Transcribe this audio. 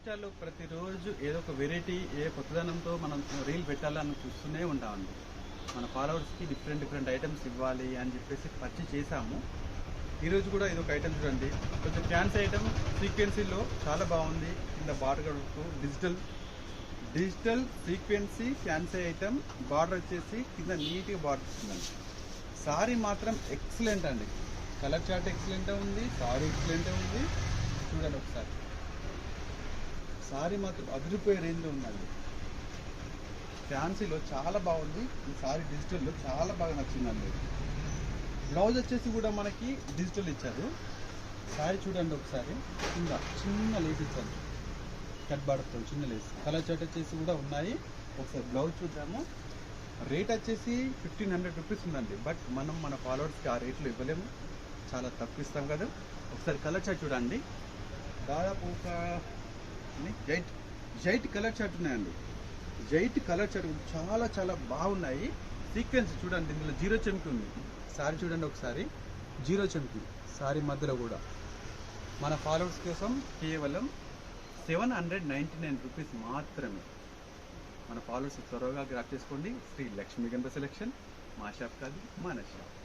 ఇన్స్టాలో ప్రతిరోజు ఏదో ఒక వెరైటీ కొత్తదనంతో మనం రీల్ పెట్టాలని చూస్తూనే ఉంటామండి. మన ఫాలోవర్స్కి డిఫరెంట్ ఐటమ్స్ ఇవ్వాలి అని చెప్పేసి పర్చేస్ చేశాము. ఈరోజు కూడా ఇది ఒక ఐటమ్ చూడండి, కొంచెం ఫ్యాన్సీ ఐటమ్, సీక్వెన్సీలో చాలా బాగుంది. కింద border digital sequence fancy item, border వచ్చేసి కింద నీట్గా బార్డర్ వస్తుందండి. సారీ మాత్రం ఎక్సలెంట్ అండి, కలర్ చార్ట్ ఎక్సలెంట్ ఉంది, సారీ ఎక్సలెంట్ ఉంది. చూడండి ఒకసారి, సారీ మాత్రం అదిరిపోయే రేంజ్లో ఉందండి. ఫ్యాన్సీలో చాలా బాగుంది. ఈ సారీ డిజిటల్లో చాలా బాగా నచ్చిందండి. బ్లౌజ్ వచ్చేసి కూడా మనకి డిజిటల్ ఇచ్చారు. సారీ చూడండి ఒకసారి, కింద చిన్న లేస్ ఇచ్చారు, కట్ బార్డర్తో చిన్న లేస్. కలర్ చార్ట్ వచ్చేసి కూడా ఉన్నాయి. ఒకసారి బ్లౌజ్ చూద్దాము. రేట్ వచ్చేసి 1500 రూపీస్ ఉందండి. బట్ మనం మన ఫాలోవర్స్కి ఆ రేట్లో ఇవ్వలేము, చాలా తక్కువ ఇస్తాం కదా. ఒకసారి కలర్ చార్ట్ చూడండి, దాదాపు ఒక జైట్ కలర్ చార్ట్ ఉన్నాయండి. జైట్ కలర్ చార్ట్ చాలా బాగున్నాయి. సీక్వెన్స్ చూడండి, ఇందులో జీరో చెంకి ఉంది. సారీ చూడండి ఒకసారి, జీరో చెంకి సారీ మధ్యలో కూడా. మన ఫాలోవర్స్ కోసం కేవలం 799 రూపీస్ మాత్రమే. మన ఫాలోవర్స్ త్వరగా గ్రాప్ చేసుకోండి. శ్రీ లక్ష్మీ గణపతి సెలెక్షన్ మా షాప్ కాదు, మన షాప్.